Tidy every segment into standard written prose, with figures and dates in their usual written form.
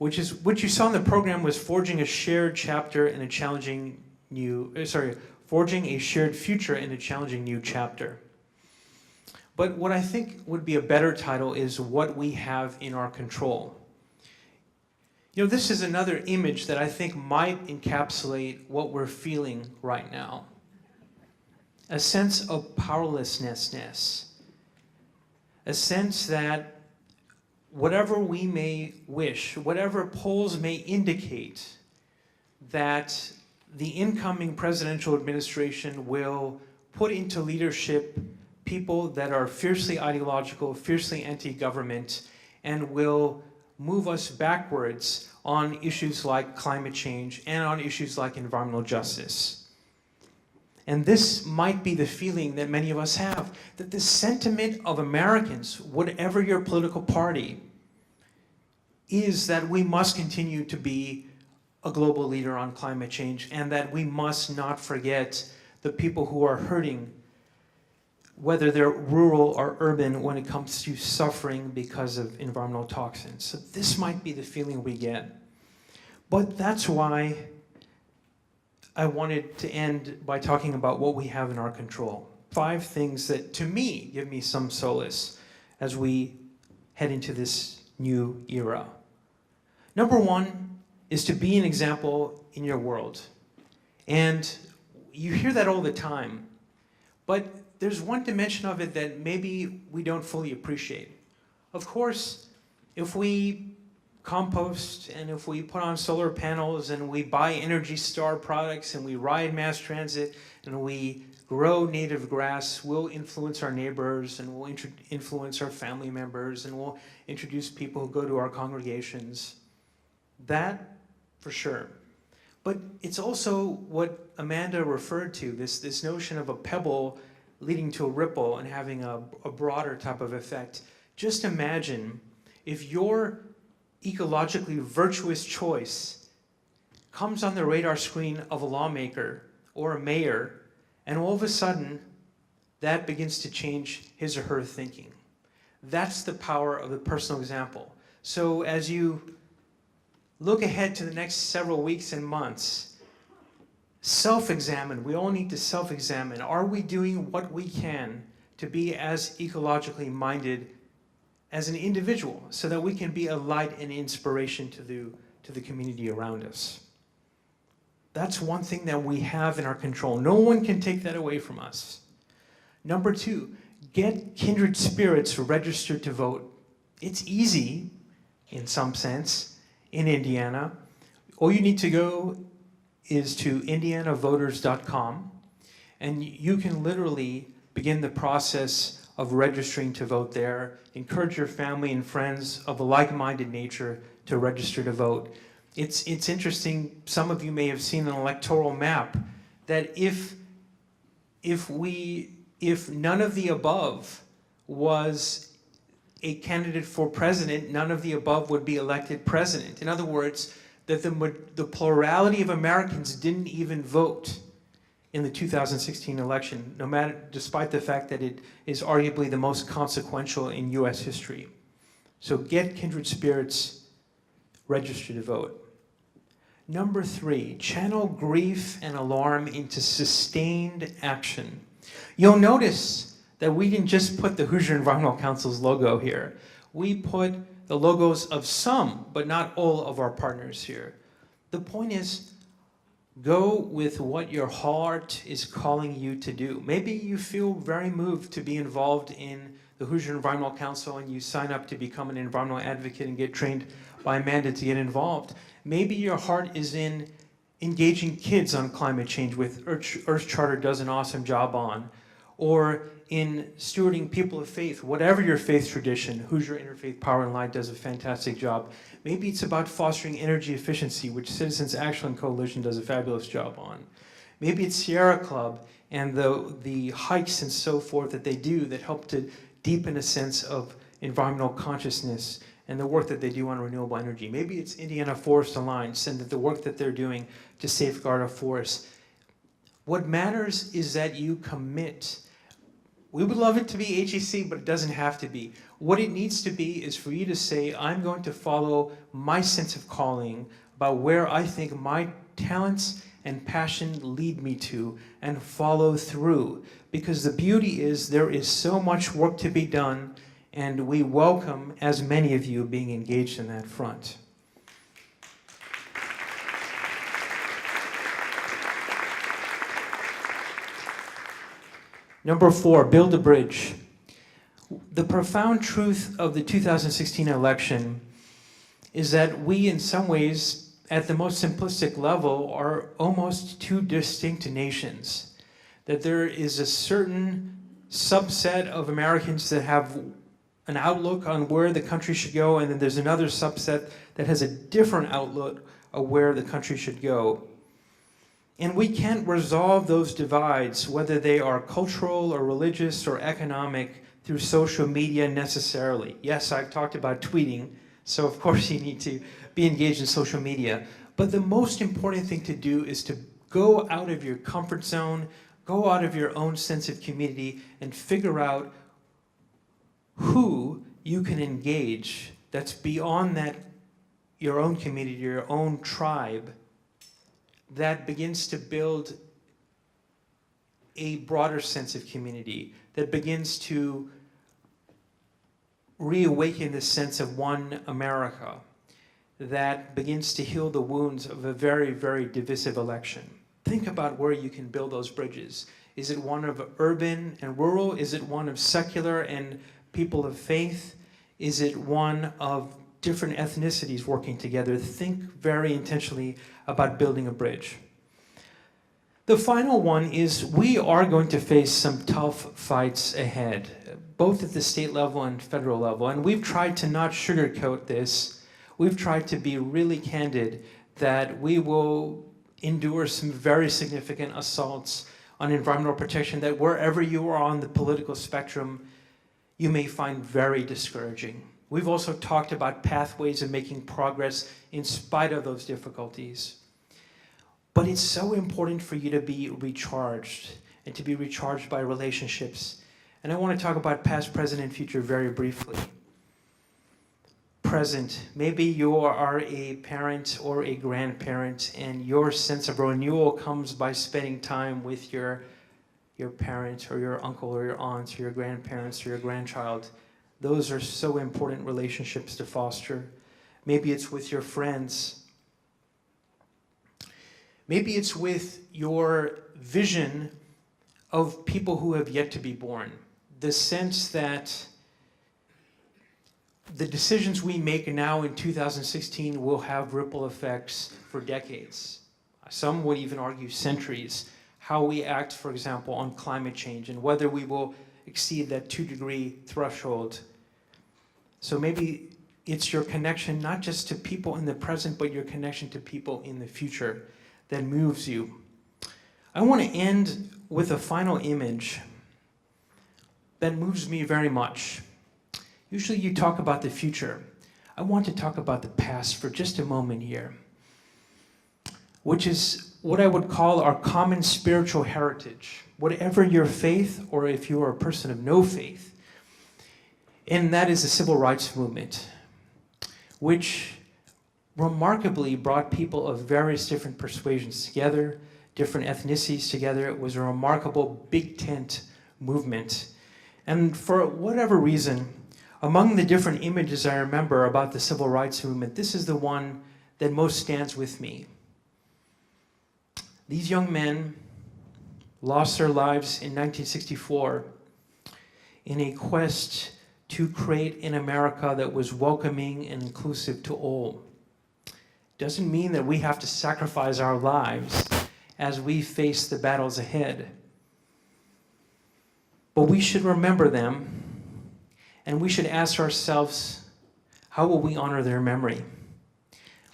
what you saw in the program was forging a shared chapter in a challenging forging a shared future in a challenging new chapter. But what I think would be a better title is what we have in our control. You know, this is another image that I think might encapsulate what we're feeling right now. A sense of powerlessness. A sense that whatever we may wish, whatever polls may indicate, that the incoming presidential administration will put into leadership people that are fiercely ideological, fiercely anti-government, and will move us backwards on issues like climate change and on issues like environmental justice. And this might be the feeling that many of us have, that the sentiment of Americans, whatever your political party, is that we must continue to be a global leader on climate change, and that we must not forget the people who are hurting, whether they're rural or urban, when it comes to suffering because of environmental toxins. So this might be the feeling we get. But that's why I wanted to end by talking about what we have in our control. 5 things that, to me, give me some solace as we head into this new era. Number 1 is to be an example in your world. And you hear that all the time, but there's one dimension of it that maybe we don't fully appreciate. Of course, if we compost and if we put on solar panels and we buy Energy Star products and we ride mass transit and we grow native grass, we'll influence our neighbors and we'll influence our family members and we'll introduce people who go to our congregations. That, for sure. But it's also what Amanda referred to, this notion of a pebble leading to a ripple and having a broader type of effect. Just imagine if your ecologically virtuous choice comes on the radar screen of a lawmaker or a mayor, and all of a sudden that begins to change his or her thinking. That's the power of the personal example. So as you look ahead to the next several weeks and months, self-examine. We all need to self-examine. Are we doing what we can to be as ecologically minded as an individual so that we can be a light and inspiration to the community around us? That's one thing that we have in our control. No one can take that away from us. Number 2, get kindred spirits registered to vote. It's easy, in some sense, in Indiana. All you need to go is to indianavoters.com, and you can literally begin the process of registering to vote there. Encourage your family and friends of a like-minded nature to register to vote. It's interesting, some of you may have seen an electoral map, that if none of the above was a candidate for president, none of the above would be elected president. In other words, that the plurality of Americans didn't even vote in the 2016 election, despite the fact that it is arguably the most consequential in US history. So get kindred spirits, register to vote. Number 3, channel grief and alarm into sustained action. You'll notice that we didn't just put the Hoosier Environmental Council's logo here. We put the logos of some, but not all of our partners here. The point is, go with what your heart is calling you to do. Maybe you feel very moved to be involved in the Hoosier Environmental Council and you sign up to become an environmental advocate and get trained by Amanda to get involved. Maybe your heart is in engaging kids on climate change, with Earth Charter does an awesome job on, or in stewarding people of faith, whatever your faith tradition. Hoosier Interfaith Power and Light does a fantastic job. Maybe it's about fostering energy efficiency, which Citizens Action Coalition does a fabulous job on. Maybe it's Sierra Club and the hikes and so forth that they do that help to deepen a sense of environmental consciousness and the work that they do on renewable energy. Maybe it's Indiana Forest Alliance and the work that they're doing to safeguard our forests. What matters is that you commit. We would love it to be HEC, but it doesn't have to be. What it needs to be is for you to say, I'm going to follow my sense of calling about where I think my talents and passion lead me to, and follow through. Because the beauty is there is so much work to be done, and we welcome as many of you being engaged in that front. Number 4, build a bridge. The profound truth of the 2016 election is that we, in some ways, at the most simplistic level, are almost two distinct nations. That there is a certain subset of Americans that have an outlook on where the country should go, and then there's another subset that has a different outlook of where the country should go. And we can't resolve those divides, whether they are cultural or religious or economic, through social media necessarily. Yes, I've talked about tweeting, so of course you need to be engaged in social media. But the most important thing to do is to go out of your comfort zone, go out of your own sense of community, and figure out who you can engage that's beyond that, your own community, your own tribe, that begins to build a broader sense of community, that begins to reawaken the sense of one America, that begins to heal the wounds of a very, very divisive election. Think about where you can build those bridges. Is it one of urban and rural? Is it one of secular and people of faith? Is it one of different ethnicities working together? Think very intentionally about building a bridge. The final one is we are going to face some tough fights ahead, both at the state level and federal level. And we've tried to not sugarcoat this. We've tried to be really candid that we will endure some very significant assaults on environmental protection that wherever you are on the political spectrum, you may find very discouraging. We've also talked about pathways of making progress in spite of those difficulties. But it's so important for you to be recharged and to be recharged by relationships. And I want to talk about past, present, and future very briefly. Present, maybe you are a parent or a grandparent and your sense of renewal comes by spending time with your parent or your uncle or your aunt or your grandparents or your grandchild. Those are so important relationships to foster. Maybe it's with your friends. Maybe it's with your vision of people who have yet to be born. The sense that the decisions we make now in 2016 will have ripple effects for decades. Some would even argue centuries. How we act, for example, on climate change and whether we will exceed that 2-degree threshold. So maybe it's your connection not just to people in the present, but your connection to people in the future that moves you. I want to end with a final image that moves me very much. Usually you talk about the future. I want to talk about the past for just a moment here, which is what I would call our common spiritual heritage. Whatever your faith, or if you are a person of no faith, and that is the civil rights movement, which remarkably brought people of various different persuasions together, different ethnicities together. It was a remarkable big tent movement. And for whatever reason, among the different images I remember about the civil rights movement, this is the one that most stands with me. These young men lost their lives in 1964 in a quest to create an America that was welcoming and inclusive to all. Doesn't mean that we have to sacrifice our lives as we face the battles ahead. But we should remember them, and we should ask ourselves, how will we honor their memory?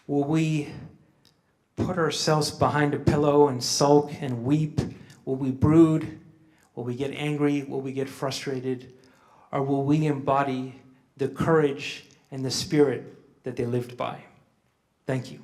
Will we put ourselves behind a pillow and sulk and weep? Will we brood? Will we get angry? Will we get frustrated? Or will we embody the courage and the spirit that they lived by? Thank you.